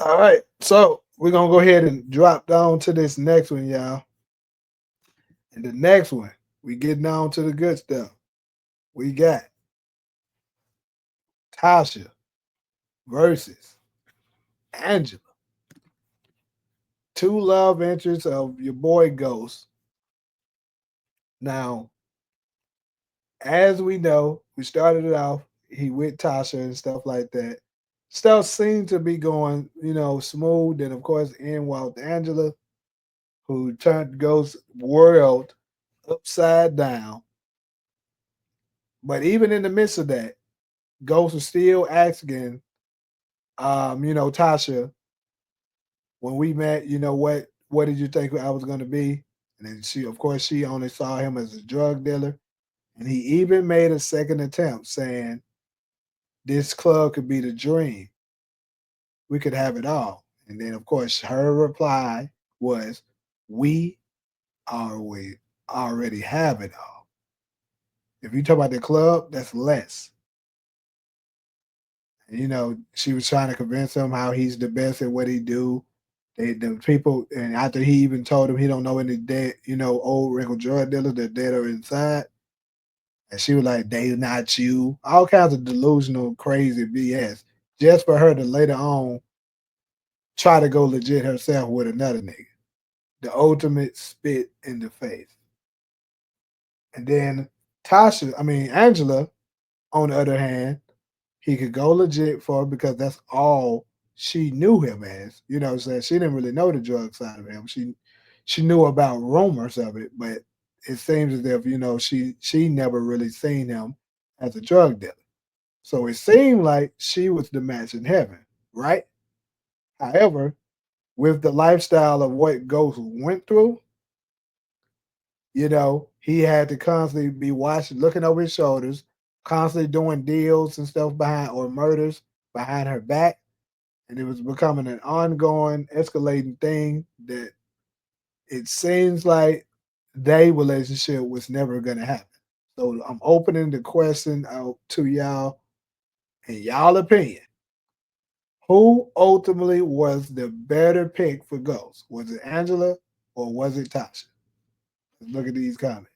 All right. So we're gonna go ahead and drop down to this next one, y'all. And the next one, we getting down to the good stuff. We got Tasha versus Angela. Two love interests of your boy Ghost. Now, as we know, we started it off, he with Tasha and stuff like that. Stuff seemed to be going, smooth. And of course, in walked Angela, who turned Ghost world upside down. But even in the midst of that, Ghost was still asking, Tasha, when we met, what did you think I was gonna be? And then she, of course, she only saw him as a drug dealer. And he even made a second attempt saying, this club could be the dream. We could have it all. And then, of course, her reply was, we already have it all. If you talk about the club, that's less. She was trying to convince him how he's the best at what he do. The people, and after he even told him he don't know any dead, old wrinkled drug dealers that dead or inside, and she was like, "They not you." All kinds of delusional, crazy BS, just for her to later on try to go legit herself with another nigga. The ultimate spit in the face. And then Angela, on the other hand, he could go legit for because that's all she knew him as. You know what I'm saying? She didn't really know the drug side of him. She knew about rumors of it, but it seems as if, she never really seen him as a drug dealer. So it seemed like she was the match in heaven, right? However, with the lifestyle of what Ghost went through, he had to constantly be watching, looking over his shoulders, constantly doing deals and stuff behind or murders behind her back. And it was becoming an ongoing, escalating thing that it seems like their relationship was never going to happen. So I'm opening the question out to y'all in y'all opinion. Who ultimately was the better pick for Ghost? Was it Angela or was it Tasha? Let's look at these comments.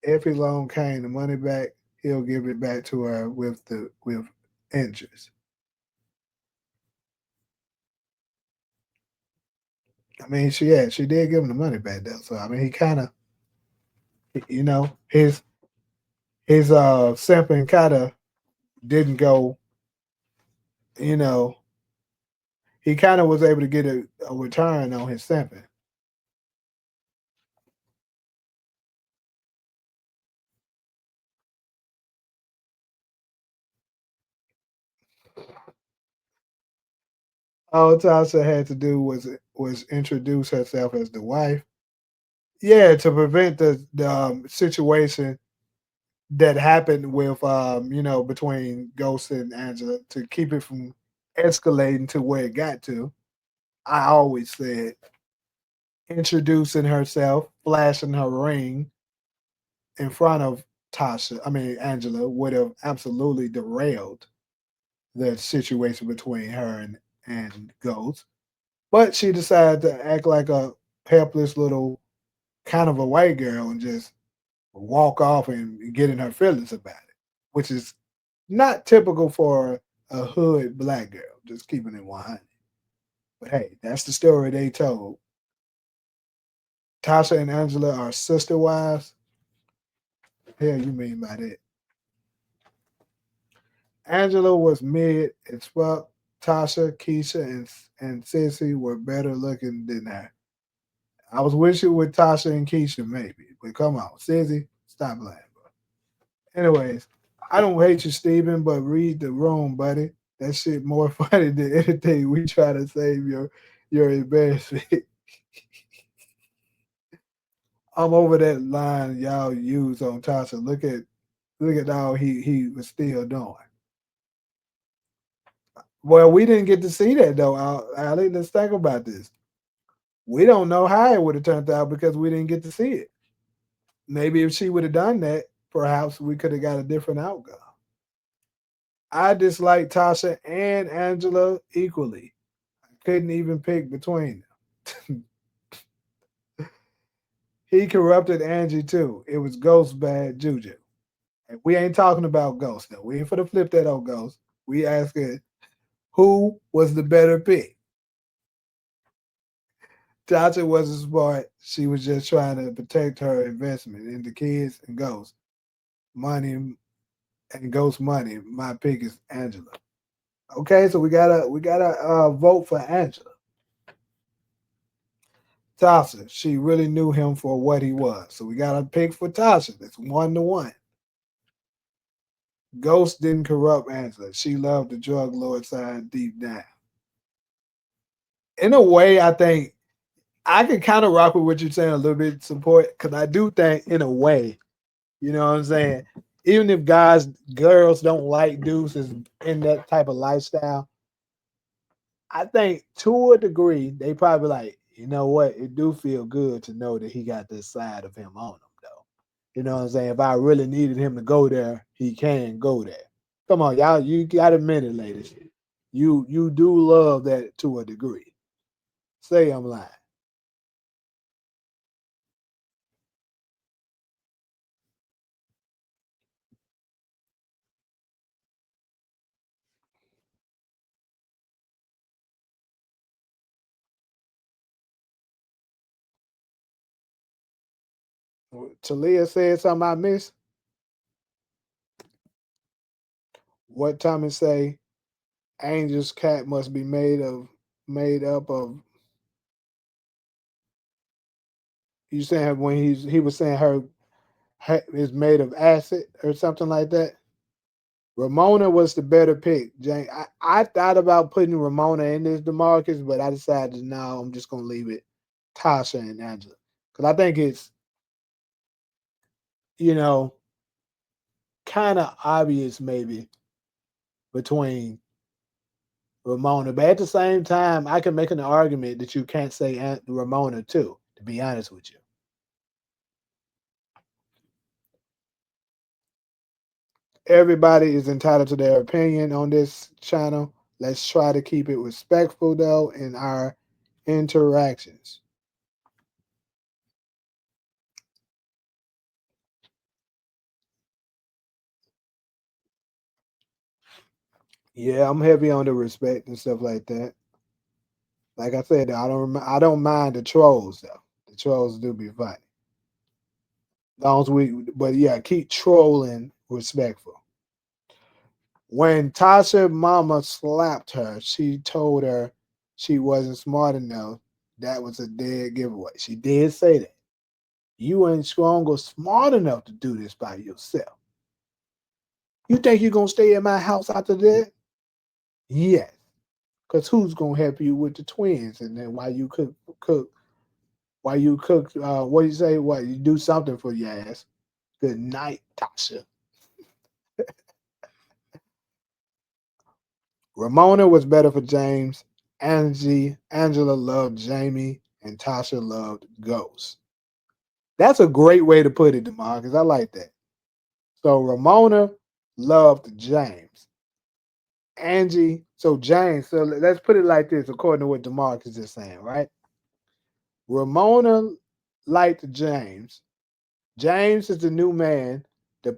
If he loan Kane the money back, he'll give it back to her with interest. She did give him the money back though. So he kind of, his simping kind of didn't go. You know, he kind of was able to get a return on his simping. All Tasha had to do was introduce herself as the wife. Yeah, to prevent the situation that happened with between Ghost and Angela to keep it from escalating to where it got to. I always said introducing herself, flashing her ring in front of Angela would have absolutely derailed the situation between her and Ghost. But she decided to act like a helpless little kind of a white girl and just walk off and get in her feelings about it, which is not typical for a hood black girl, just keeping it 100. But hey, that's the story they told. Tasha and Angela are sister wives. Hell, you mean by that? Angela was mid as fuck. Tasha, Keisha, and Sissy were better looking than her. I was wishing with Tasha and Keisha maybe, but come on, Sissy, stop lying, bro. Anyways, I don't hate you, Steven, but read the room, buddy. That shit more funny than anything we try to save your embarrassment. I'm over that line y'all use on Tasha. Look at all he was still doing. Well, we didn't get to see that though. Ali, let's think about this. We don't know how it would have turned out because we didn't get to see it. Maybe if she would have done that, perhaps we could have got a different outcome. I dislike Tasha and Angela equally. I couldn't even pick between them. He corrupted Angie too. It was Ghost bad juju. And we ain't talking about Ghost though. We ain't for to flip that on Ghost. We asking who was the better pick. Tasha wasn't smart. She was just trying to protect her investment in the kids and Ghost. Money and Ghost money. My pick is Angela. Okay, so we gotta vote for Angela. Tasha, she really knew him for what he was. So we got a pick for Tasha. That's 1-1. Ghost didn't corrupt Angela. She loved the drug lord side deep down. In a way, I think I can kind of rock with what you're saying a little bit support because I do think in a way, you know what I'm saying? Even if girls don't like dudes is in that type of lifestyle, I think to a degree, they probably like, you know what, it do feel good to know that he got this side of him on him though. You know what I'm saying? If I really needed him to go there, he can go there. Come on, y'all, you got a minute, ladies. You do love that to a degree. Say I'm lying. Talia said something I missed. What Tommy say? Angel's cat must be made up of. You saying when he was saying her is made of acid or something like that? Ramona was the better pick. Jane, I thought about putting Ramona in this Demarcus, but I decided no, I'm just gonna leave it Tasha and Angela because I think it's you know kind of obvious maybe between Ramona, but at the same time, I can make an argument that you can't say Ramona too. To be honest with you, everybody is entitled to their opinion on this channel. Let's try to keep it respectful though in our interactions. Yeah, I'm heavy on the respect and stuff like that. Like I said, I don't mind the trolls though. The trolls do be funny. Long as but yeah, keep trolling respectful. When Tasha mama slapped her, she told her she wasn't smart enough. That was a dead giveaway. She did say that. You ain't strong or smart enough to do this by yourself. You think you're gonna stay in my house after that? Yes. Cause who's gonna help you with the twins? And then while you cook, what do you say? What you do something for your ass. Good night, Tasha. Ramona was better for James. Angela loved Jamie, and Tasha loved Ghost. That's a great way to put it, Demarcus. I like that. So Ramona loved James. James. So let's put it like this, according to what Demarcus is saying, right? Ramona liked James. James is the new man, the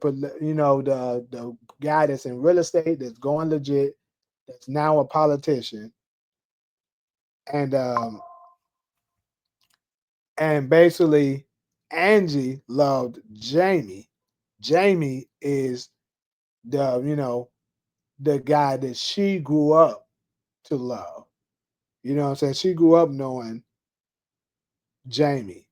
guy that's in real estate, that's going legit, that's now a politician, and basically Angie loved Jamie. Jamie is the guy that she grew up to love. You know what I'm saying? She grew up knowing Jamie.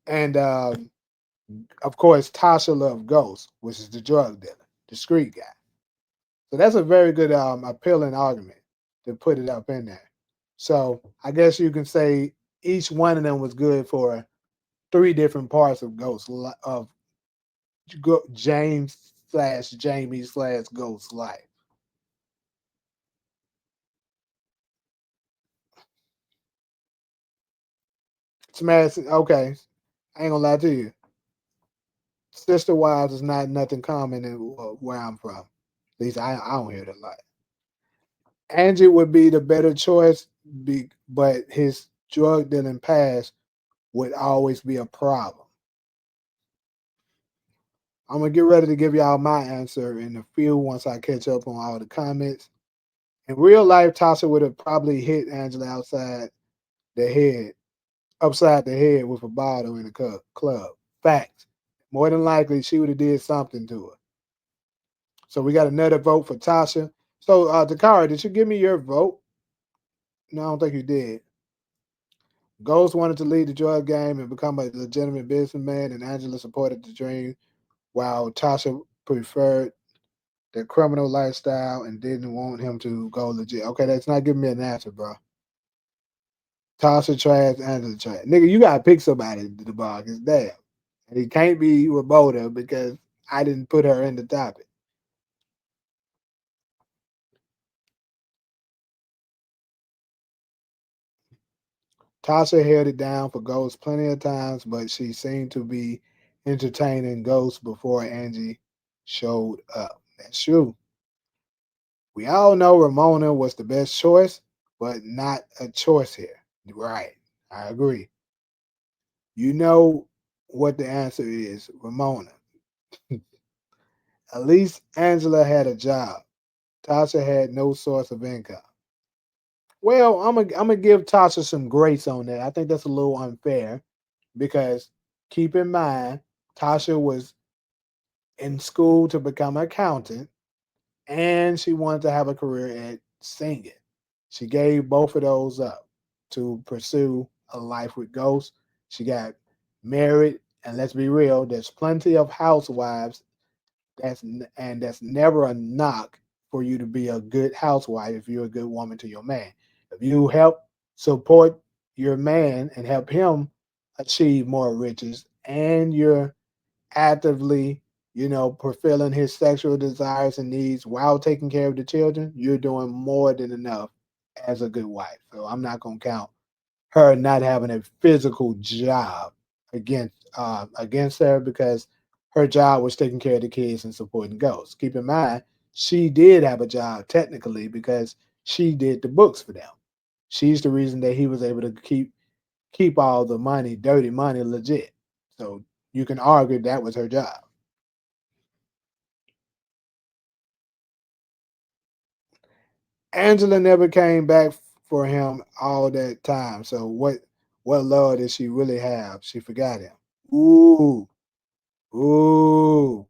And of course Tasha loved Ghost, which is the drug dealer, the street guy. So that's a very good appealing argument to put it up in there. So I guess you can say each one of them was good for three different parts of James slash Jamie slash Ghost life. Smash. Okay, I ain't gonna lie to you. Sister wives is not nothing common in where I'm from. At least I don't hear it a lot. Angie would be the better choice, but his drug dealing past would always be a problem. I'm gonna get ready to give y'all my answer in a few once I catch up on all the comments. In real life, Tasha would have probably hit Angela the head, upside the head with a bottle in the club. Fact. More than likely, she would have did something to her. So we got another vote for Tasha. So, Takara, did you give me your vote? No, I don't think you did. Ghost wanted to lead the drug game and become a legitimate businessman, and Angela supported the dream, while Tasha preferred the criminal lifestyle and didn't want him to go legit. Okay, that's not giving me an answer, bro. Tasha trash, Angela trash. Nigga, you gotta pick somebody to the bar. Cause damn, and it can't be Roberta because I didn't put her in the topic. Tasha held it down for Ghost plenty of times, but she seemed to be entertaining Ghost before Angie showed up. That's true. We all know Ramona was the best choice, but not a choice here. Right. I agree. You know what the answer is, Ramona. At least Angela had a job. Tasha had no source of income. Well, I'm gonna give Tasha some grace on that. I think that's a little unfair because keep in mind Tasha was in school to become an accountant and she wanted to have a career at singing. She gave both of those up to pursue a life with ghosts. She got married, and let's be real, there's plenty of housewives that's never a knock for you to be a good housewife if you're a good woman to your man. If you help support your man and help him achieve more riches and you're actively, fulfilling his sexual desires and needs while taking care of the children, you're doing more than enough as a good wife. So I'm not gonna count her not having a physical job against her because her job was taking care of the kids and supporting ghosts. Keep in mind, she did have a job technically because she did the books for them. She's the reason that he was able to keep all the money, dirty money, legit. So you can argue that was her job. Angela never came back for him all that time. So what love did she really have? She forgot him. Ooh, ooh.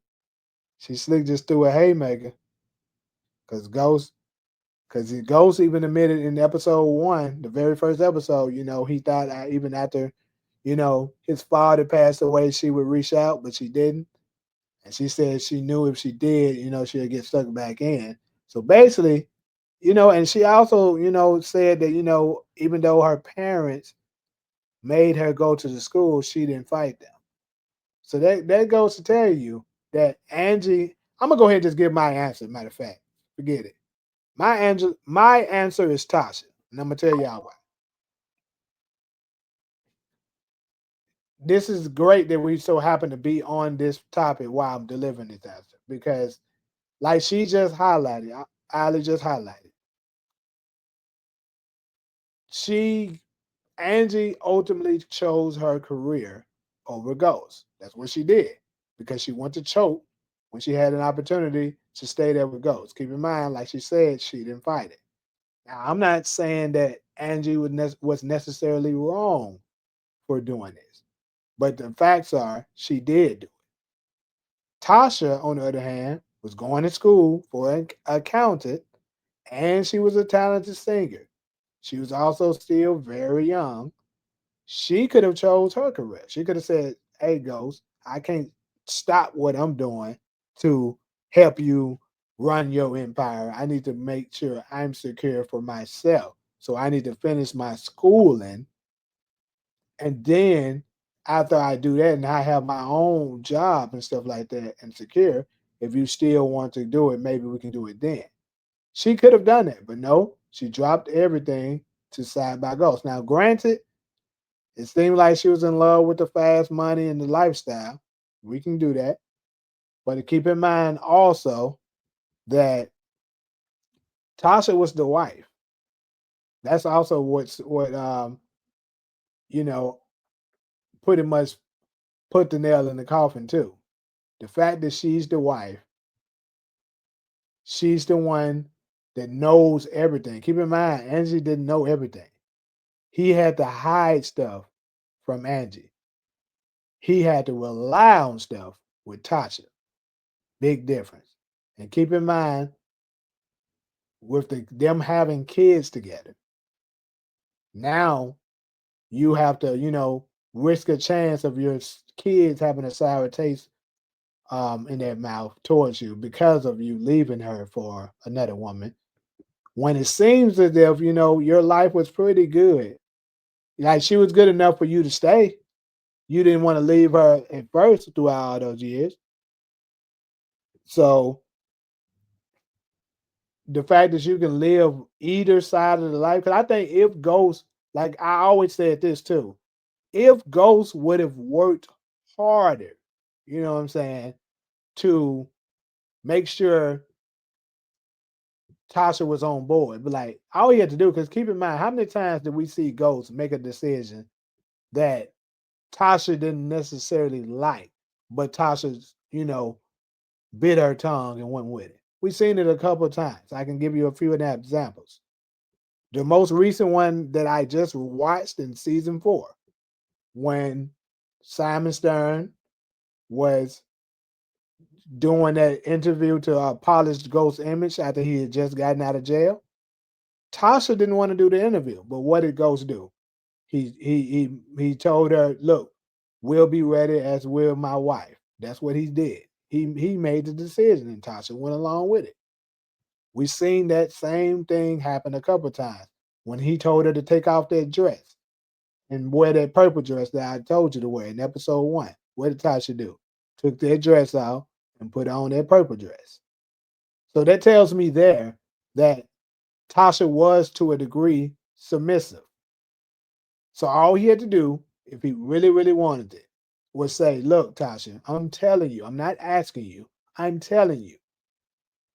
She slick just threw a haymaker because Ghost even admitted in episode one, the very first episode, he thought even after, his father passed away, she would reach out, but she didn't. And she said she knew if she did, she'd get stuck back in. So basically, and she also, said that, even though her parents made her go to the school, she didn't fight them. So that goes to tell you that Angie, I'm gonna go ahead and just give my answer. Matter of fact, forget it. My answer is Tasha, and I'm gonna tell y'all why. This is great that we so happen to be on this topic while I'm delivering this answer because, like she just highlighted, Ali just highlighted, she Angie ultimately chose her career over Ghost. That's what she did because she wanted to choke when she had an opportunity to stay there with Ghost. Keep in mind, like she said, she didn't fight it. Now, I'm not saying that Angie was necessarily wrong for doing this, but the facts are she did do it. Tasha, on the other hand, was going to school for an accountant and she was a talented singer. She was also still very young. She could have chose her career. She could have said, "Hey, Ghost, I can't stop what I'm doing to help you run your empire. I need to make sure I'm secure for myself. So I need to finish my schooling, and then after I do that, and I have my own job and stuff like that, and secure. If you still want to do it, maybe we can do it then." She could have done that, but no, she dropped everything to side by Ghost. Now, granted, It seemed like she was in love with the fast money and the lifestyle. We can do that. But to keep in mind also that Tasha was the wife. That's also what you know pretty much put the nail in the coffin too. The fact that she's the wife, she's the one that knows everything. Keep in mind, Angie didn't know everything. He had to hide stuff from Angie. He had to rely on stuff with Tasha. Big difference. And keep in mind, with them having kids together, now you have to, risk a chance of your kids having a sour taste in their mouth towards you because of you leaving her for another woman. When it seems as if, your life was pretty good. Like she was good enough for you to stay. You didn't want to leave her at first throughout all those years. So the fact that you can live either side of the life, because I think if Ghost, like I always said this too, if Ghost would have worked harder, you know what I'm saying, to make sure Tasha was on board. But like all he had to do, because keep in mind, how many times did we see Ghost make a decision that Tasha didn't necessarily like, but Tasha's, bit her tongue and went with it. We've seen it a couple of times. I can give you a few of that examples. The most recent one that I just watched in season 4, when Simon Stern was doing that interview to polish Ghost image after he had just gotten out of jail. Tasha didn't want to do the interview, but what did Ghost do? He told her, "Look, we'll be ready, as will my wife." That's what he did. He made the decision, and Tasha went along with it. We seen that same thing happen a couple of times when he told her to take off that dress and wear that purple dress that I told you to wear in episode 1. What did Tasha do? Took that dress off and put on that purple dress. So that tells me there that Tasha was to a degree submissive. So all he had to do, if he really, really wanted it, was say, "Look, Tasha, I'm telling you, I'm not asking you, I'm telling you,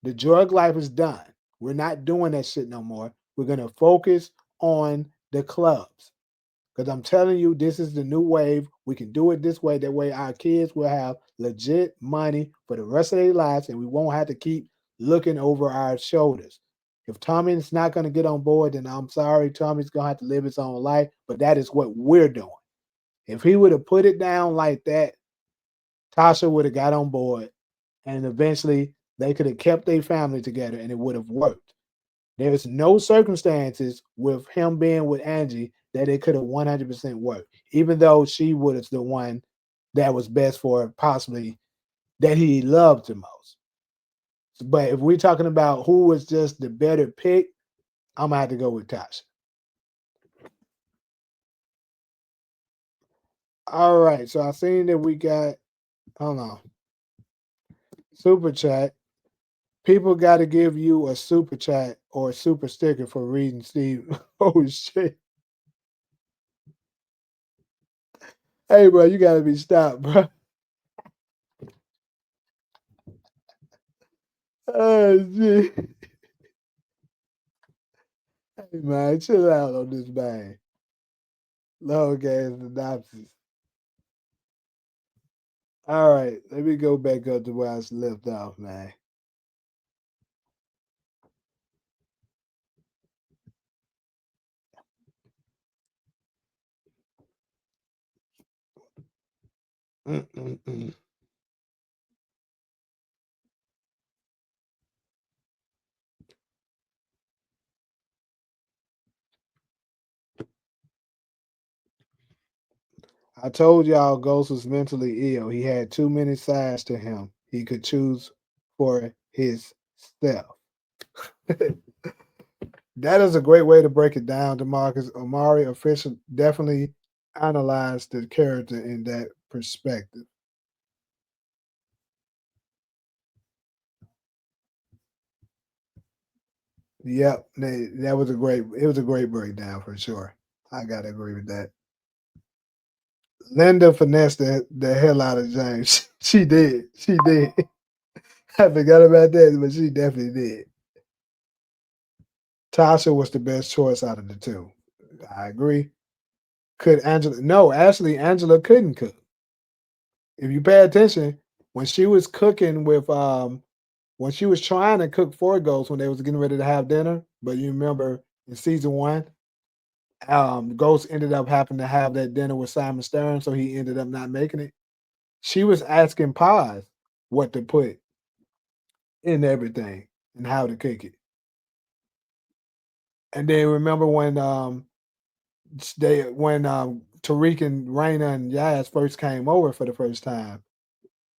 the drug life is done. We're not doing that shit no more. We're going to focus on the clubs. Because I'm telling you, this is the new wave. We can do it this way. That way, our kids will have legit money for the rest of their lives, and we won't have to keep looking over our shoulders. If Tommy's not going to get on board, then I'm sorry. Tommy's going to have to live his own life. But that is what we're doing." If he would have put it down like that, Tasha would have got on board, and eventually they could have kept their family together, and it would have worked. There's no circumstances with him being with Angie that it could have 100% worked, even though she was the one that was best for possibly that he loved the most. But if we're talking about who was just the better pick, I'm gonna have to go with Tasha. All right, so I seen that we got, hold on, super chat. People got to give you a super chat or a super sticker for reading Steve. Oh shit! Hey, bro, you got to be stopped, bro. Oh shit! Hey man, chill out on this man. Long ass synopsis. All right, let me go back up to where I left off, man. Mm-mm-mm. I told y'all Ghost was mentally ill. He had too many sides to him. He could choose for his self. That is a great way to break it down, DeMarcus. Omari official definitely analyzed the character in that perspective. Yep, that was a great. It was a great breakdown for sure. I gotta agree with that. Linda finessed the hell out of James. She did. She did. I forgot about that, but she definitely did. Tasha was the best choice out of the two. I agree. Could Angela? No, actually, Angela couldn't cook. If you pay attention, when she was cooking with when she was trying to cook for Ghost when they was getting ready to have dinner, but you remember in season one, Ghost ended up having to have that dinner with Simon Stern, so he ended up not making it. She was asking Paz what to put in everything and how to cook it. And then remember when Tariq and Raina and Yaz first came over for the first time,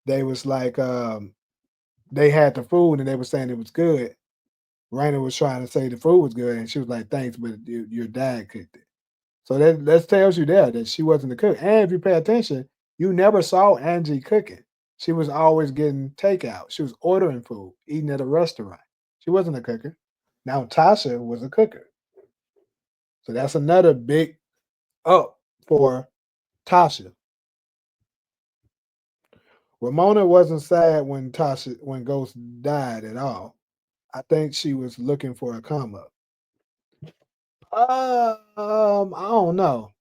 they was like they had the food and they were saying it was good. Raina was trying to say the food was good and she was like, thanks, but your dad cooked it. So that tells you there that she wasn't the cook. And if you pay attention, you never saw Angie cooking. She was always getting takeout. She was ordering food, eating at a restaurant. She wasn't a cooker. Now Tasha was a cooker. So that's another big up for Tasha. Ramona wasn't sad when Ghost died at all. I think she was looking for a come up. I don't know.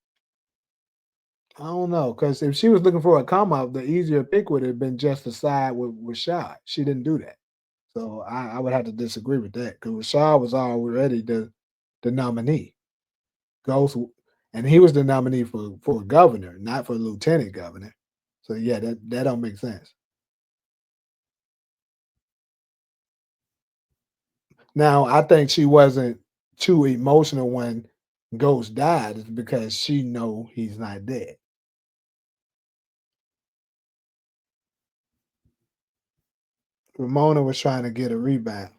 I don't know, because if she was looking for a come up, the easier pick would have been just to side with Rashad. She didn't do that. So I would have to disagree with that because Rashad was already the nominee. Ghost, and he was the nominee for governor, not for lieutenant governor. So yeah, that don't make sense. Now I think she wasn't too emotional when Ghost died, is because she know he's not dead. Ramona was trying to get a rebound.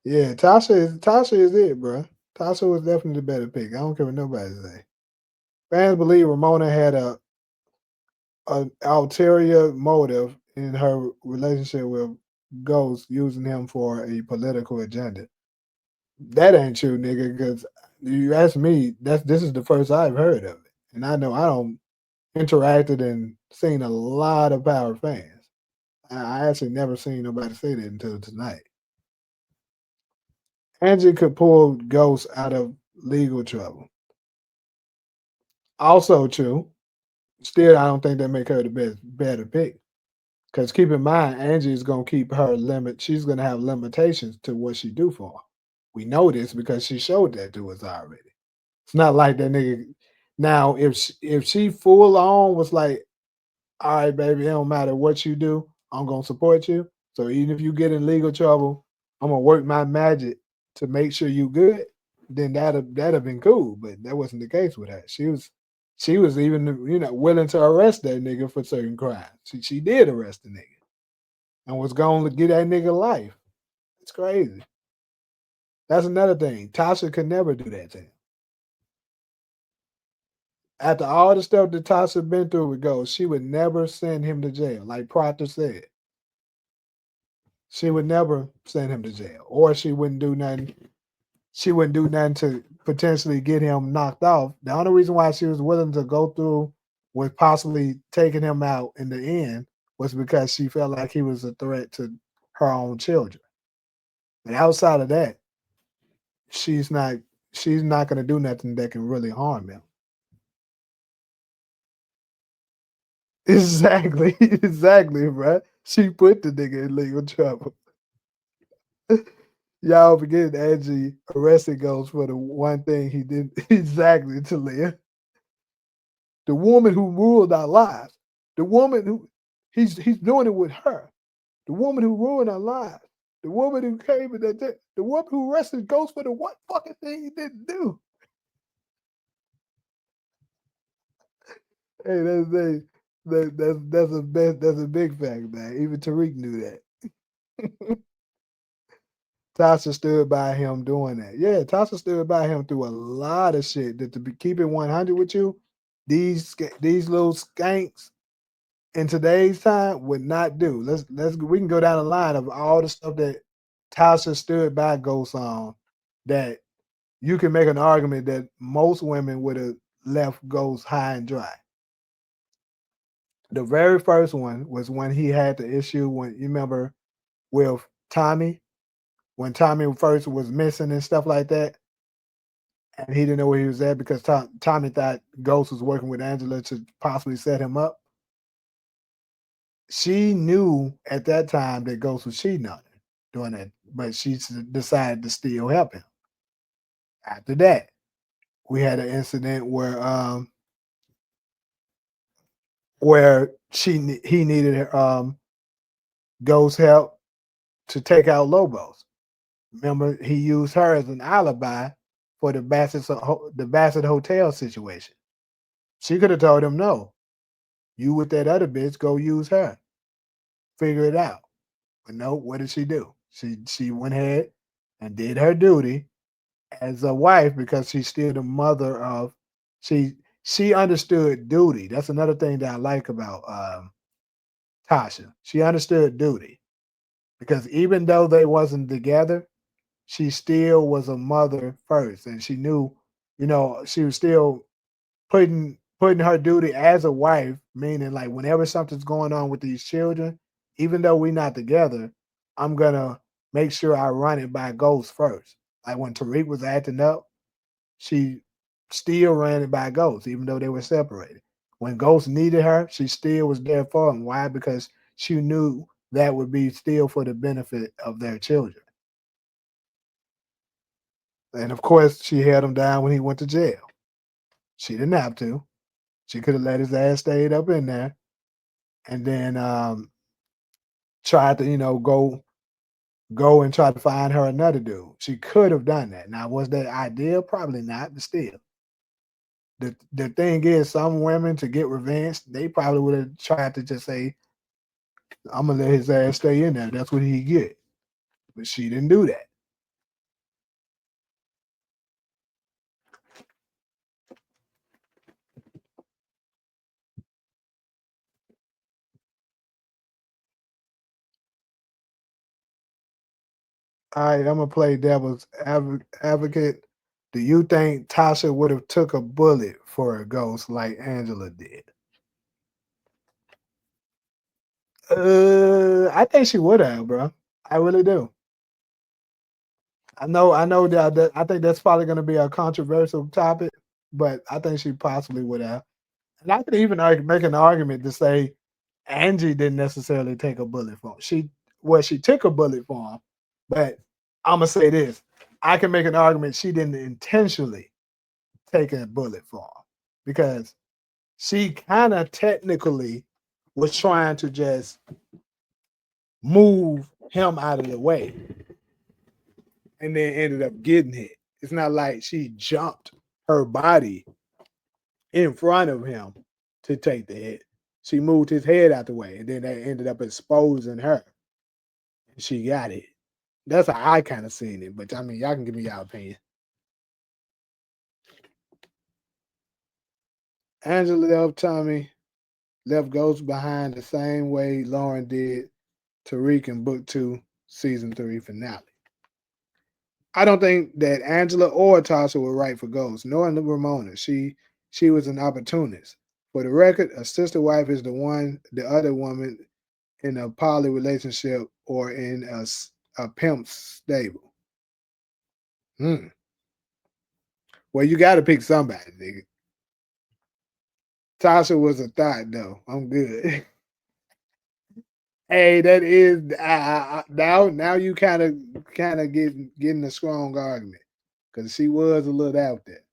Yeah, Tasha is it, bro. Tasha was definitely the better pick. I don't care what nobody say. Fans believe Ramona had a an ulterior motive in her relationship with Ghost, using him for a political agenda. That ain't true, nigga. Because you ask me, this is the first I've heard of it, and I know I don't interacted and seen a lot of Power fans. I actually never seen nobody say that until tonight. Angie could pull Ghost out of legal trouble. Also true. Still, I don't think that make her the better pick. Because keep in mind, Angie is gonna keep her limit. She's gonna have limitations to what she do for her. We know this because she showed that to us already. It's not like that nigga. Now, if she full on was like, all right, baby, it don't matter what you do, I'm gonna support you. So even if you get in legal trouble, I'm gonna work my magic to make sure you good. Then that'd have been cool, but that wasn't the case with her. She was even willing to arrest that nigga for certain crimes. She did arrest the nigga and was going to get that nigga life. It's crazy. That's another thing. Tasha could never do that to him. After all the stuff that Tasha been through with Ghost, she would never send him to jail. Like Proctor said, she would never send him to jail, or she wouldn't do nothing. She wouldn't do nothing to potentially get him knocked off. The only reason why she was willing to go through with possibly taking him out in the end was because she felt like he was a threat to her own children. And outside of that, she's not she's not going to do nothing that can really harm him. Exactly, exactly, bro. She put the nigga in legal trouble. Y'all forget Angie arrested Ghost for the one thing he did exactly to Leah. The woman who ruled our lives. The woman who he's doing it with her. The woman who ruined our lives. The woman who came in that the woman who arrested Ghost for the one fucking thing he didn't do. Hey, that's a big fact, man. Even Tariq knew that. Tasha stood by him doing that. Yeah, Tasha stood by him through a lot of shit. That to be keep it 100 with you, these little skanks, in today's time would not do. Let's we can go down the line of all the stuff that Tasha stood by Ghost on that you can make an argument that most women would have left Ghost high and dry. The very first one was when he had the issue when you remember with Tommy, when Tommy first was missing and stuff like that, and he didn't know where he was at because Tommy thought Ghost was working with Angela to possibly set him up. She knew at that time that Ghost was cheating on her doing that, but she decided to still help him. After that, we had an incident where he needed Ghost help to take out Lobos. Remember, he used her as an alibi for the Bassett Hotel situation. She could have told him, "No, you with that other bitch, go use her, figure it out." But no, what did she do? She went ahead and did her duty as a wife because she's still the mother of she she understood duty. That's another thing that I like about Tasha. She understood duty because even though they wasn't together, she still was a mother first, and she knew, she was still putting her duty as a wife, meaning like whenever something's going on with these children, even though we're not together, I'm gonna make sure I run it by Ghost first. Like when Tariq was acting up, she still ran it by Ghost, even though they were separated. When Ghost needed her, she still was there for him. Why? Because she knew that would be still for the benefit of their children. And of course, she held him down when he went to jail. She didn't have to. She could have let his ass stayed up in there and then tried to, go and try to find her another dude. She could have done that. Now, was that ideal? Probably not, but still. The thing is, some women to get revenge, they probably would have tried to just say, "I'm gonna let his ass stay in there. That's what he get." But she didn't do that. All right, I'm gonna play devil's advocate. Do you think Tasha would have took a bullet for a ghost like Angela did? I think she would have, bro. I really do. I know that I think that's probably going to be a controversial topic, but I think she possibly would have. And I could even make an argument to say Angie didn't necessarily take a bullet for him. She took a bullet for him, but I'm gonna say this: I can make an argument she didn't intentionally take a bullet for him because she kind of technically was trying to just move him out of the way and then ended up getting hit. It's not like she jumped her body in front of him to take the hit. She moved his head out the way, and then that ended up exposing her. And she got it. That's how I kind of seen it. But I mean, y'all can give me your opinion. Angela left Tommy, left Ghost behind the same way Lauren did Tariq in Book Two, Season 3 finale. I don't think that Angela or Tasha were right for Ghost, nor Ramona. She was an opportunist. For the record, a sister wife is the other woman in a poly relationship or in a pimp's stable. Hmm. Well, you got to pick somebody, nigga. Tasha was a thought, though. I'm good. Hey, that is now you kind of getting a strong argument because she was a little out there.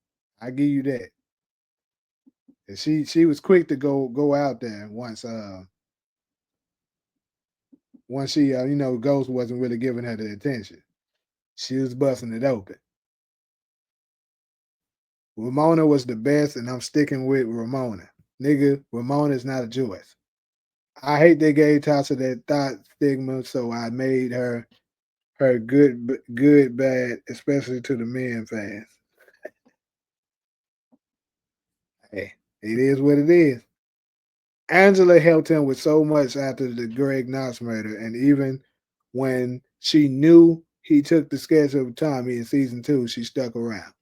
I give you that. And she was quick to go out there once she Ghost wasn't really giving her the attention. She was busting it open. Ramona was the best, and I'm sticking with Ramona. Nigga, Ramona is not a Joyce. I hate they gave Tasha that thought stigma, so I made her good bad, especially to the men fans. Hey, it is what it is. Angela helped him with so much after the Greg Knox murder, and even when she knew he took the sketch of Tommy in season 2, she stuck around.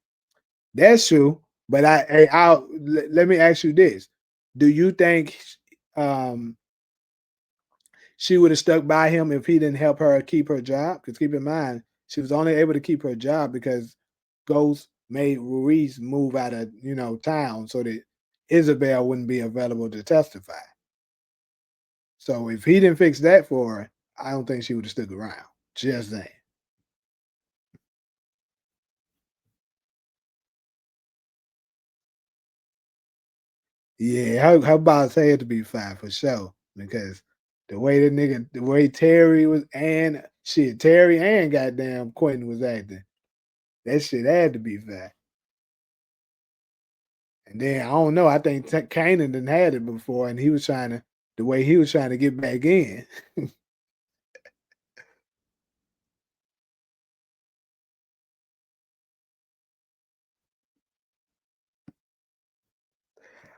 That's true, but let me ask you this: do you think um, she would have stuck by him if he didn't help her keep her job? Because keep in mind, she was only able to keep her job because Ghost made Ruiz move out of town so that Isabel wouldn't be available to testify. So if he didn't fix that for her, I don't think she would have stuck around. Just saying. Yeah, her boss had to be fired for sure because the way Terry was, and shit, Terry and goddamn Quentin was acting. That shit had to be fired. And then I don't know. I think Kanan done had it before, and he was trying to the way he was trying to get back in.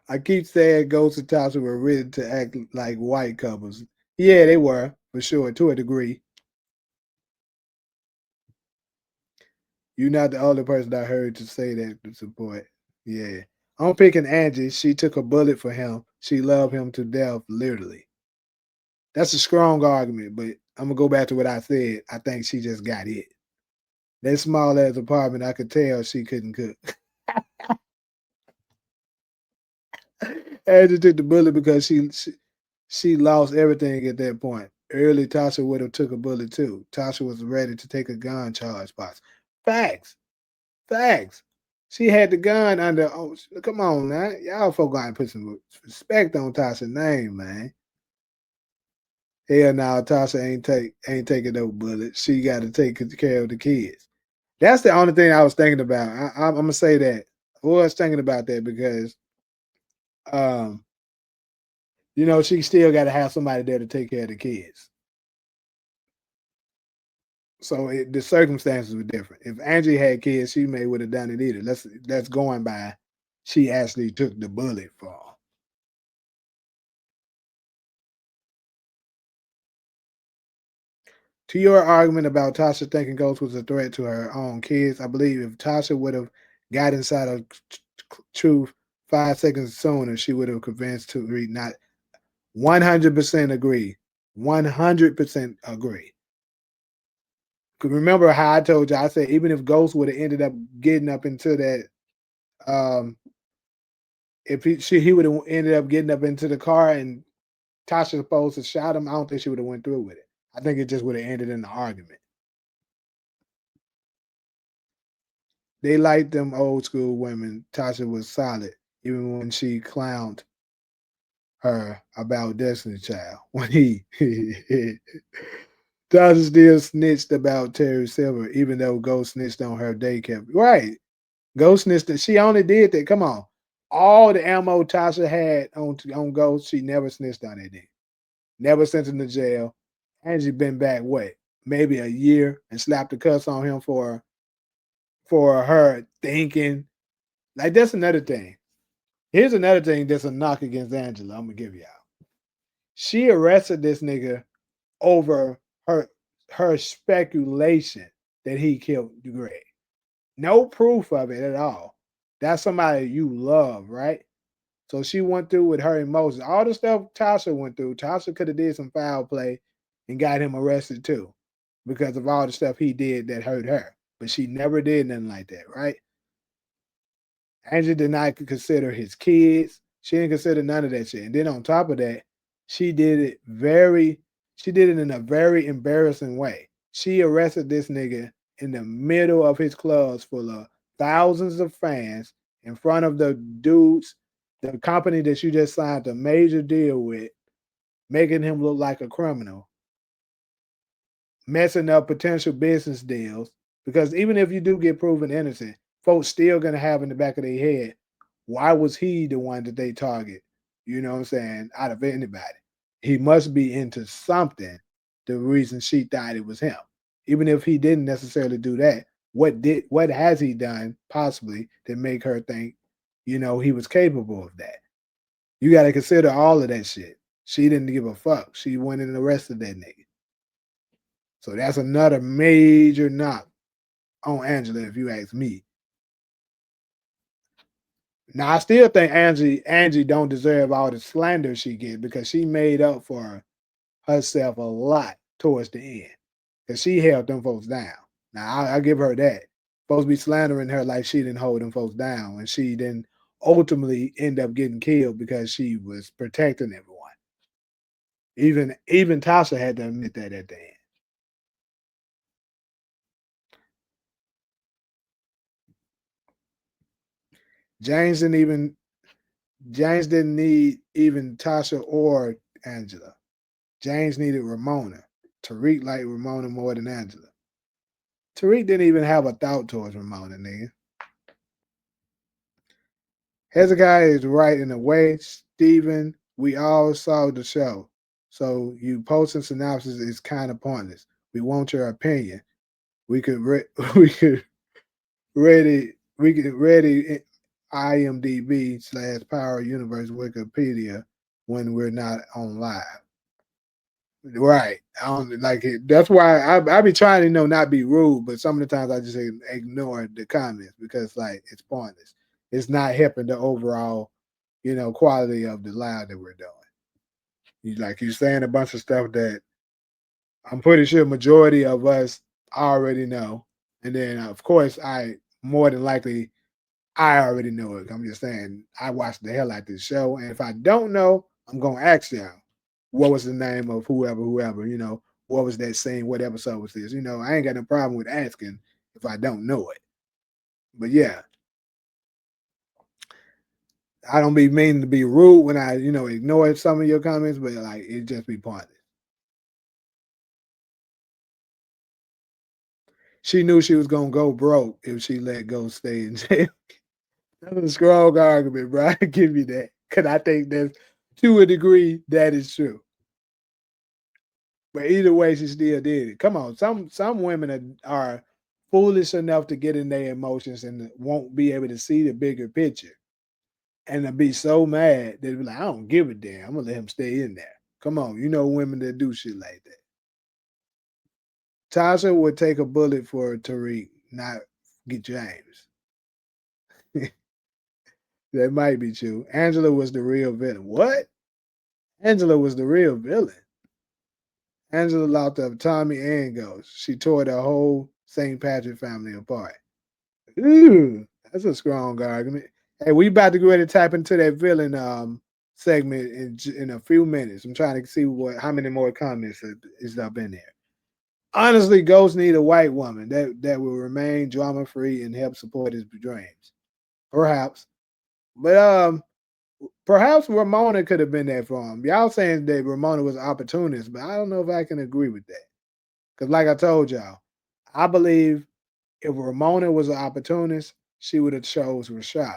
I keep saying Ghost and Tasha were written to act like white couples. Yeah, they were for sure to a degree. You're not the only person I heard to say that to support. Yeah. I'm picking Angie. She took a bullet for him. She loved him to death, literally. That's a strong argument, but I'm gonna go back to what I said. I think she just got it. That small ass apartment, I could tell she couldn't cook. Angie took the bullet because she lost everything at that point. Early Tasha would have took a bullet too. Tasha was ready to take a gun charge box. Facts. Facts. She had the gun under. Oh, come on, man. Y'all folk gotta put some respect on Tasha's name, man. Hell no, Tasha ain't taking no bullets. She got to take care of the kids. That's the only thing I was thinking about. I'm gonna say that. I was thinking about that because, um, she still got to have somebody there to take care of the kids. So the circumstances were different. If Angie had kids, she may would have done it either. That's going by. She actually took the bullet for. To your argument about Tasha thinking Ghost was a threat to her own kids, I believe if Tasha would have got inside of truth 5 seconds sooner, she would have convinced to read. Not 100% agree. 100% agree. Cause remember how I told you, I said even if Ghost would have ended up getting up into that, um, if he would have ended up getting up into the car and Tasha supposed to shot him, I don't think she would have went through with it. I think it just would have ended in the argument. They liked them old school women. Tasha was solid, even when she clowned her about Destiny Child. When Tasha still snitched about Terry Silver, even though Ghost snitched on her daycare. Right. Ghost snitched. She only did that. Come on. All the ammo Tasha had on Ghost, she never snitched on it. Never sent him to jail. Angie been back what? Maybe a year and slapped a cuss on him for her thinking. Like that's another thing. Here's another thing that's a knock against Angela. I'm gonna give y'all. She arrested this nigga over her speculation that he killed Greg. No proof of it at all. That's somebody you love, right? So she went through with her emotions. All the stuff Tasha went through, Tasha could have did some foul play and got him arrested too because of all the stuff he did that hurt her. But she never did nothing like that, right? Angela did not consider his kids. She didn't consider none of that shit. And then on top of that, she did it she did it in a very embarrassing way. She arrested this nigga in the middle of his clubs full of thousands of fans in front of the dudes, the company that you just signed a major deal with, making him look like a criminal, messing up potential business deals. Because even if you do get proven innocent, folks still gonna have in the back of their head, why was he the one that they target? You know what I'm saying? Out of anybody. He must be into something, the reason she thought it was him. Even if he didn't necessarily do that, what has he done possibly to make her think, he was capable of that? You got to consider all of that shit. She didn't give a fuck. She went and arrested that nigga. So that's another major knock on Angela, if you ask me. Now I still think Angie don't deserve all the slander she get because she made up for herself a lot towards the end because she held them folks down. Now I give her that. Supposed to be slandering her like she didn't hold them folks down, and she didn't ultimately end up getting killed because she was protecting everyone. Even Tasha had to admit that at the end. James didn't even James didn't need even Tasha or Angela. James needed Ramona. Tariq liked Ramona more than Angela. Tariq didn't even have a thought towards Ramona, nigga. Hezekiah is right in a way. Stephen, we all saw the show. So you posting synopsis is kind of pointless. We want your opinion. We could we could ready IMDb/Power Universe Wikipedia when we're not on live. Right. I don't like it. That's why I be trying to not be rude, but some of the times I just ignore the comments because like it's pointless. It's not helping the overall, quality of the live that we're doing. You're saying a bunch of stuff that I'm pretty sure majority of us already know. And then of course I more than likely I already know it. I'm just saying I watched the hell out of this show. And if I don't know, I'm gonna ask y'all what was the name of whoever, what was that scene, what episode was this? I ain't got no problem with asking if I don't know it. But yeah, I don't be meaning to be rude when I, ignore some of your comments, but like it just be pointless. She knew she was gonna go broke if she let go stay in jail. That's a strong argument, bro. I give you that. Cause I think that's to a degree that is true. But either way, she still did it. Come on, some women are foolish enough to get in their emotions and won't be able to see the bigger picture, and to be so mad they'll be like, "I don't give a damn. I'm gonna let him stay in there." Come on, women that do shit like that. Tasha would take a bullet for Tariq, not get James. That might be true. Angela was the real villain. What? Angela was the real villain. Angela locked up Tommy and Ghost. She tore the whole St. Patrick family apart. Ooh, that's a strong argument. Hey, we about to go ahead and tap into that villain segment in a few minutes. I'm trying to see how many more comments is up in there. Honestly, Ghost need a white woman that will remain drama free and help support his dreams. Perhaps, but perhaps Ramona could have been there for him. Y'all saying that Ramona was an opportunist, but I don't know if I can agree with that. Because, like I told y'all, I believe if Ramona was an opportunist, she would have chose Rashad.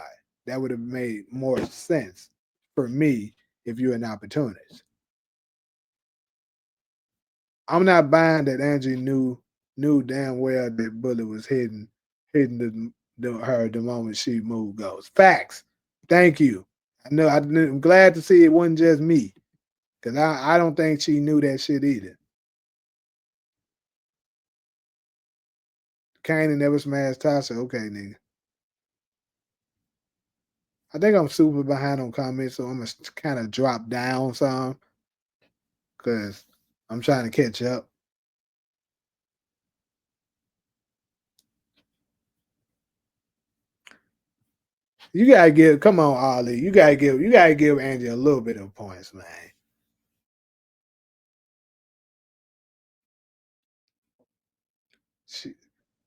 That would have made more sense for me if you're an opportunist. I'm not buying that Angie knew damn well that Bullet was hitting her the moment she moved goes. Facts. Thank you. I'm glad to see it wasn't just me. Cause I don't think she knew that shit either. Kane never smashed Tasha. Okay, nigga. I think I'm super behind on comments, so I'm gonna kind of drop down some because I'm trying to catch up. You gotta come on, Ollie. You gotta give Angie a little bit of points, man. She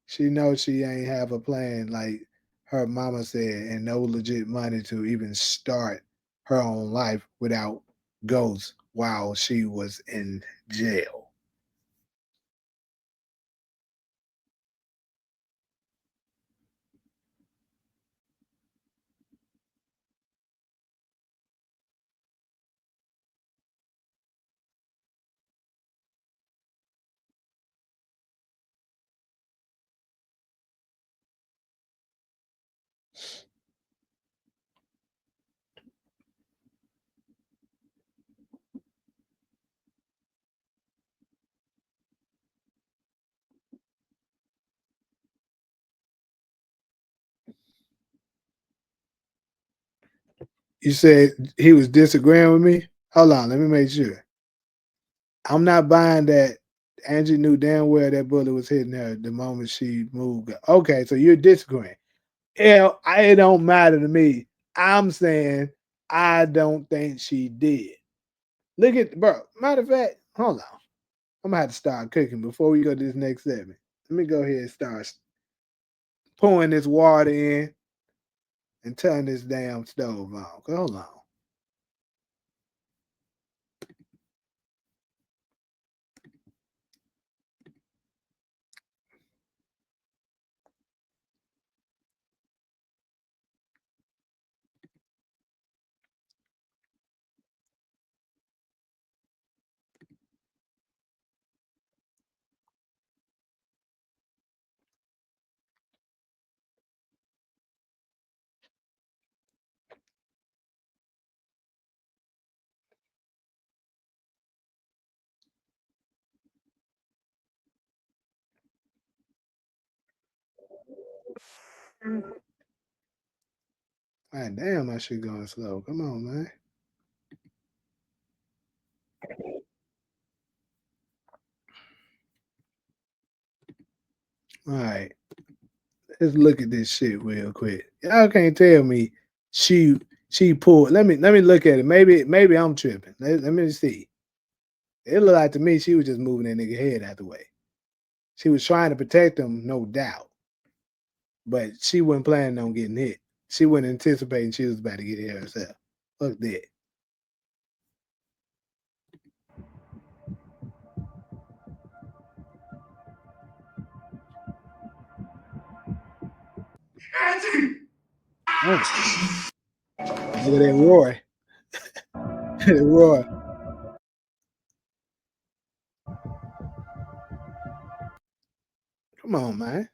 she knows she ain't have a plan like her mama said, and no legit money to even start her own life without Ghost while she was in jail. You said he was disagreeing with me? Hold on, let me make sure. I'm not buying that Angie knew damn well that bullet was hitting her the moment she moved. Okay, so you're disagreeing. Yeah, it don't matter to me. I'm saying I don't think she did. Look at bro. Matter of fact, hold on. I'm gonna have to start cooking before we go to this next segment. Let me go ahead and start pouring this water in and turn this damn stove on. Hold on. God damn, my shit going slow. Come on, man. All right, let's look at this shit real quick. Y'all can't tell me she she pulled. Let me look at it. Maybe I'm tripping. Let me see. It looked like to me she was just moving that nigga head out the way. She was trying to protect him, no doubt, but she wasn't planning on getting hit. She wasn't anticipating she was about to get hit herself. Fuck that. Damn. Look at that Roy. That Roy. Come on, man.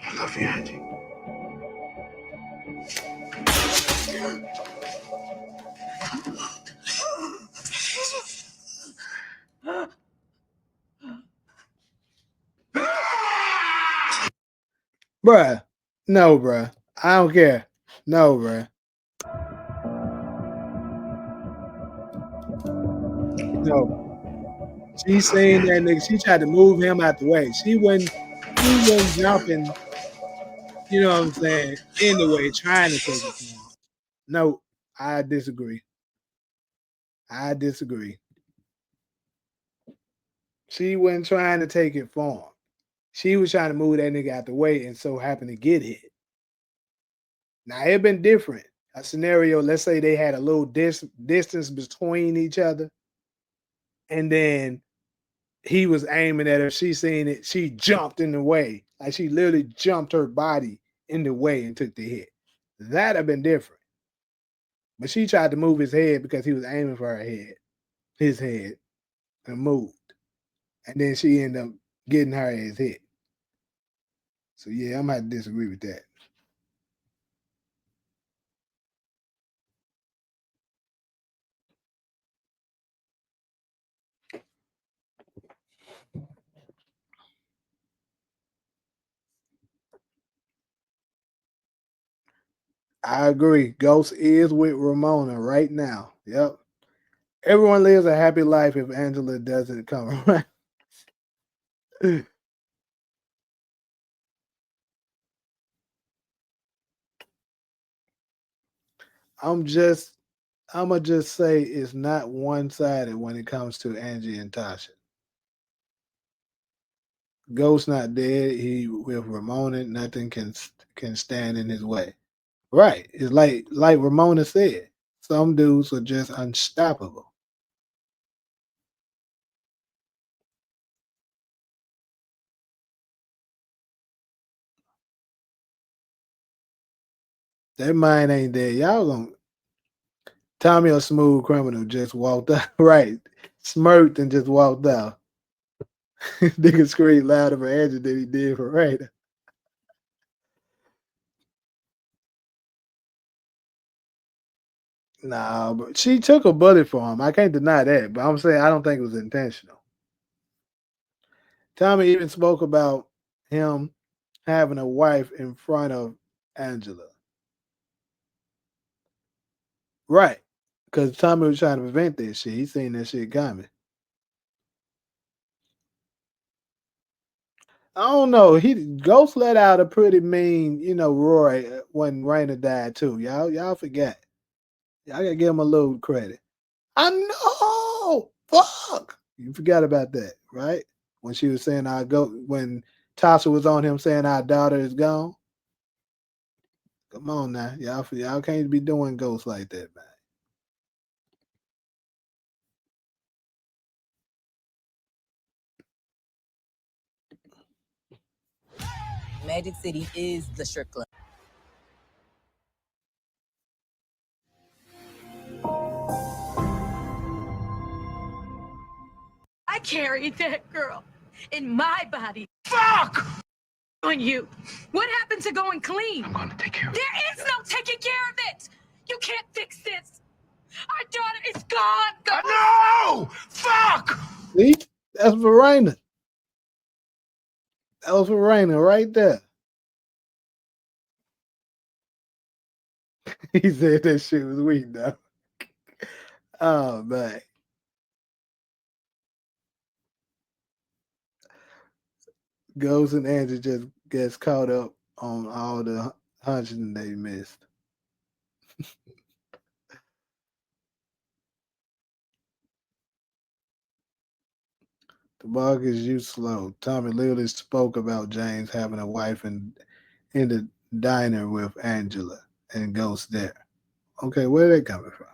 I love you, Angie. Bruh. No, bruh. I don't care. No, bruh. No. She I love you, seen that Angie. nigga. She tried to move him out the way. She wasn't jumping, you know what I'm saying, in the way, trying to take it from him. No, I disagree. I disagree. She wasn't trying to take it from him. She was trying to move that nigga out the way and so happened to get hit. Now it been different. A scenario, let's say they had a little distance between each other, and then he was aiming at her. She seen it. She jumped in the way. Like she literally jumped her body in the way and took the hit. That'd have been different. But she tried to move his head because he was aiming for his head, and moved. And then she ended up getting her ass hit. So yeah, I'm gonna have to disagree with that. I agree. Ghost is with Ramona right now. Yep. Everyone lives a happy life if Angela doesn't come around. I'm just I'ma just say it's not one sided when it comes to Angie and Tasha. Ghost not dead. He with Ramona, nothing can stand in his way. Right. It's like Ramona said. Some dudes are just unstoppable. Their mind ain't there. Y'all gonna Tommy a smooth criminal just walked out. Right. Smirked and just walked out. Nigga screamed louder for Angie than he did for Raina. Nah, but she took a bullet for him. I can't deny that, but I'm saying I don't think it was intentional. Tommy even spoke about him having a wife in front of Angela. Right. Because Tommy was trying to prevent that shit. He seen that shit coming. I don't know. He Ghost let out a pretty mean, Roy when Raina died too. Y'all forget. Y'all gotta give him a little credit. I know. Fuck. You forgot about that, right? When she was saying when Tasha was on him saying our daughter is gone. Come on now. Y'all can't be doing ghosts like that, man. I carried that girl in my body. Fuck! On you. What happened to going clean? I'm going to take care of it. There is no taking care of it. You can't fix this. Our daughter is gone. No! Fuck! See? That's Verena. That was Verena right there. He said that shit was weak though. Oh man. Ghost and Andrew just gets caught up on all the hunching they missed. The Marcus, you slow. Tommy literally spoke about James having a wife in the diner with Angela and Ghost there. Okay, where are they coming from?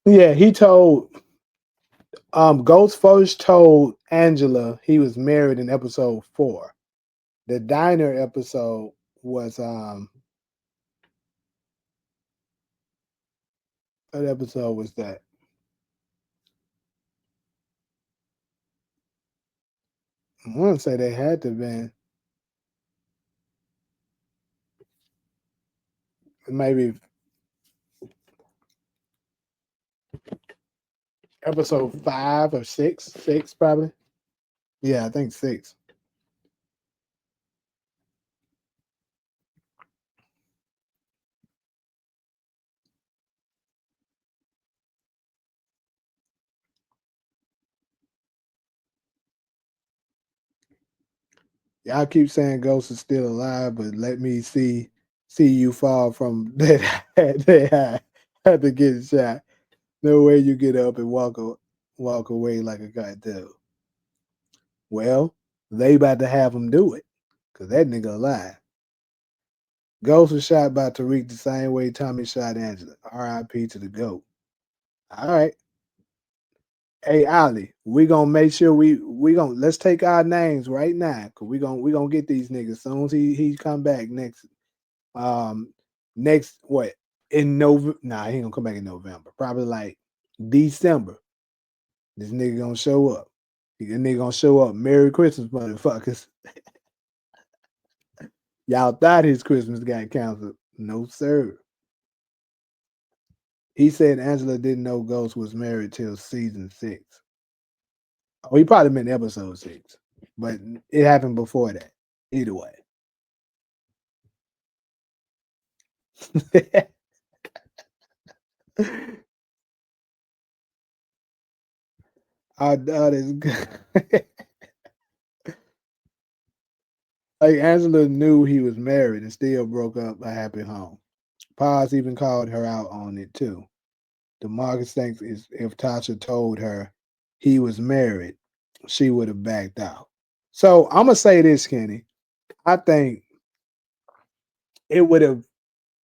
Yeah, he told Ghost first told Angela he was married in episode 4. The diner episode was what episode was that? I want to say they had to have been maybe episode 5 or 6. 6 probably. Yeah, I think 6. Y'all keep saying Ghost is still alive, but let me see you fall from that high. Have to get shot. No way you get up and walk away like a cartel. Well, they about to have him do it, cause that nigga alive. Ghost was shot by Tariq the same way Tommy shot Angela. R.I.P. to the GOAT. All right. Hey Ali, we gonna make sure we gonna let's take our names right now, cause we gonna get these niggas soon as he come back um next what in November. Nah, he ain't gonna come back in November. Probably like December. This nigga gonna show up. This nigga gonna show up. Merry Christmas, motherfuckers. Y'all thought his Christmas got canceled. No, sir. He said Angela didn't know Ghost was married till season 6. Oh, he probably meant episode 6, but it happened before that. Either way. I thought it's good. Like Angela knew he was married and still broke up a happy home. Paz even called her out on it too. DeMarcus thinks if Tasha told her he was married, she would have backed out. So I'm gonna say this, Kenny. I think it would have.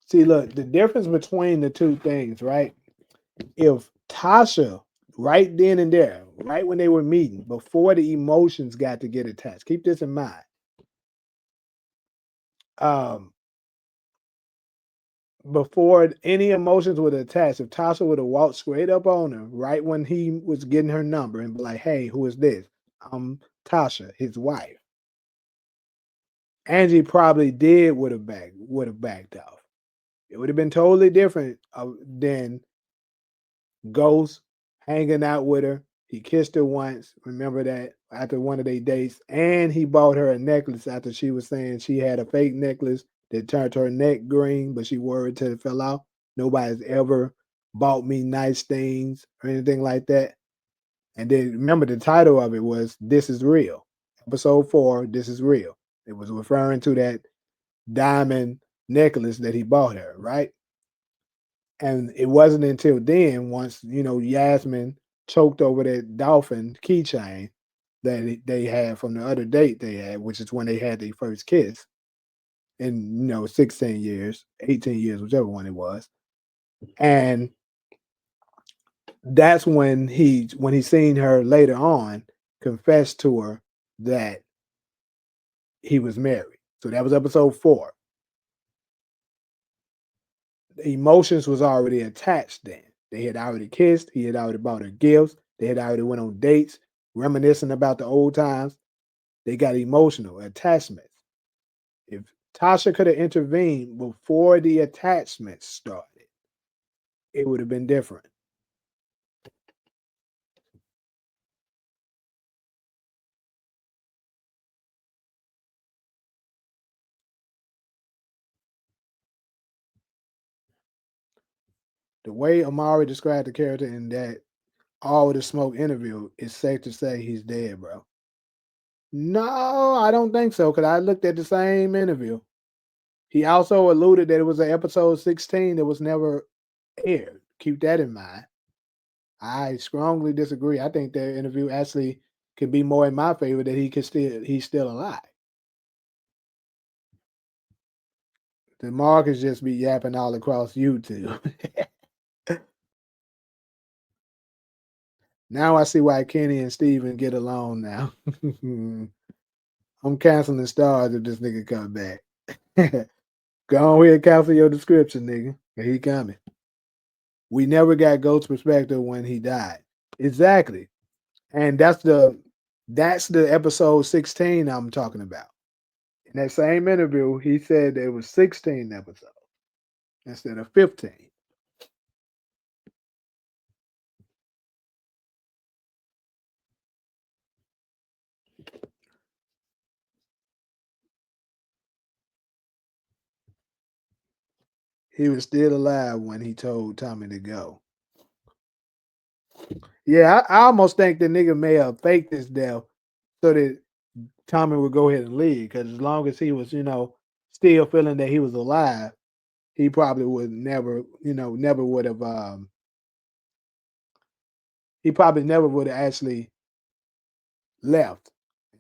See, look, the difference between the two things, right? If Tasha, right then and there, right when they were meeting, before the emotions got to get attached, keep this in mind. Um, before any emotions would attach, if Tasha would have walked straight up on him right when he was getting her number and be like, "Hey, who is this? I'm Tasha, his wife." Angie probably did would have backed off. It would have been totally different than Ghost hanging out with her. He kissed her once. Remember that after one of their dates, and he bought her a necklace after she was saying she had a fake necklace that turned her neck green, but she wore it till it fell off. Nobody's ever bought me nice things or anything like that. And then remember the title of it was "This Is Real." Episode 4, "This Is Real." It was referring to that diamond necklace that he bought her, right? And it wasn't until then, once Yasmin choked over that dolphin keychain that they had from the other date they had, which is when they had their first kiss in 16 years, 18 years, whichever one it was. And that's when he seen her later on confess to her that he was married. So that was episode 4. The emotions was already attached then. They had already kissed. He had already bought her gifts. They had already went on dates, reminiscing about the old times. They got emotional attachments. If Tasha could have intervened before the attachments started, it would have been different. The way Amari described the character in that All the Smoke interview, it's safe to say he's dead, bro. No, I don't think so, because I looked at the same interview. He also alluded that it was an episode 16 that was never aired. Keep that in mind. I strongly disagree. I think that interview actually could be more in my favor that he's still alive. The Marcus just be yapping all across YouTube. Now I see why Kenny and Steven get along now. I'm canceling stars if this nigga come back. Go on here and cancel your description, nigga. He coming. We never got Ghost's perspective when he died. Exactly. And that's the episode 16 I'm talking about. In that same interview, he said there was 16 episodes instead of 15. He was still alive when he told Tommy to go. Yeah, I almost think the nigga may have faked his death so that Tommy would go ahead and leave. Because as long as he was, still feeling that he was alive, he probably would never, never would have. He probably never would have actually left.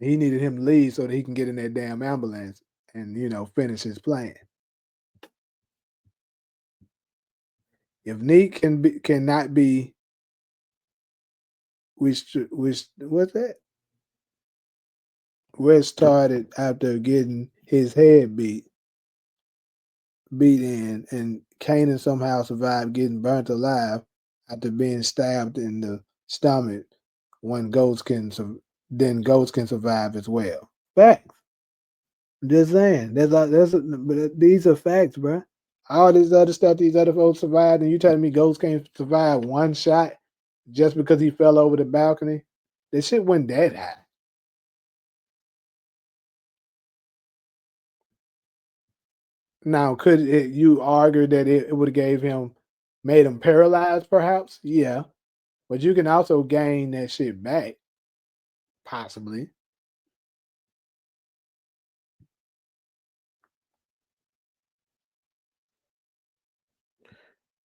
He needed him to leave so that he can get in that damn ambulance and finish his plan. If Neek cannot be, which what's that? West started after getting his head beat in, and Kanan somehow survived getting burnt alive after being stabbed in the stomach. When Ghost can, then Ghost can survive as well. Facts. Just saying. But these are facts, bro. All this other stuff these other folks survived, and you telling me Ghost can't survive one shot just because he fell over the balcony? This shit went that high. Now, could you argue that it would have made him paralyzed, perhaps? Yeah, but you can also gain that shit back, possibly.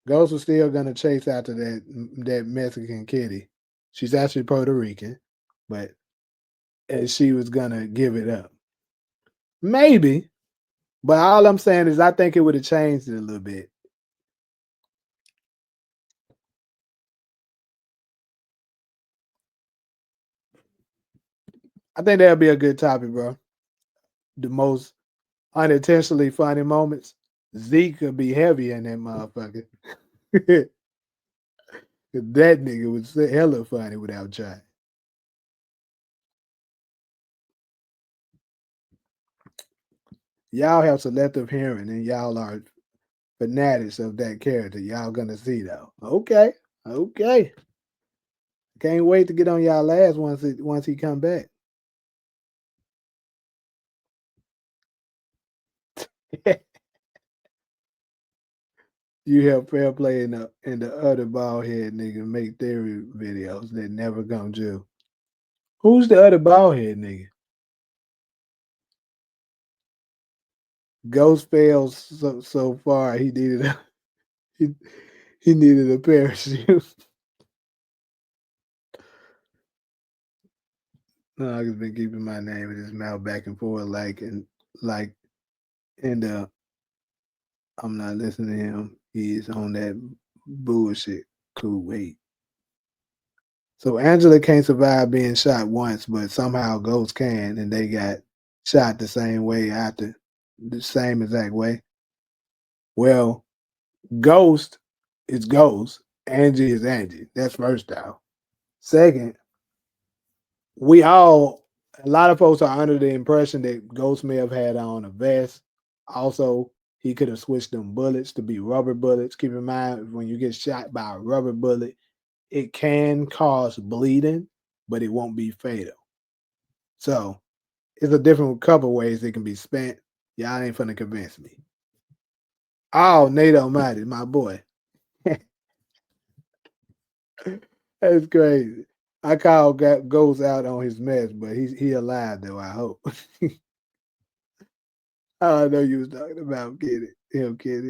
Ghost was still gonna chase after that Mexican kitty. She's actually Puerto Rican, but she was gonna give it up. Maybe, but all I'm saying is I think it would have changed it a little bit. I think that'd be a good topic, bro. The most unintentionally funny moments. Zeke could be heavy in that motherfucker. that nigga was hella funny without trying. Y'all have selective hearing and y'all are fanatics of that character. Y'all gonna see though. Okay. Okay. Can't wait to get on y'all last once he come back. You have fair play in the other bald head nigga make theory videos that never come true. Who's the other bald head nigga? Ghost fails so far. He, he needed a parachute. No, I've been keeping my name in his mouth back and forth like and I'm not listening to him. He's on that bullshit. Cool, wait. So Angela can't survive being shot once, but somehow Ghost can, and they got shot the same way after the same exact way. Well, Ghost is Ghost. Angie is Angie. That's first off. Second, a lot of folks are under the impression that Ghost may have had on a vest. Also, he could have switched them bullets to be rubber bullets. Keep in mind, when you get shot by a rubber bullet, it can cause bleeding, but it won't be fatal. So it's a different couple ways it can be spent. Y'all ain't finna convince me. Oh, Nate Almighty, my boy. That's crazy. I call Ghost out on his mess, but he alive though, I hope. I know you was talking about him, kid.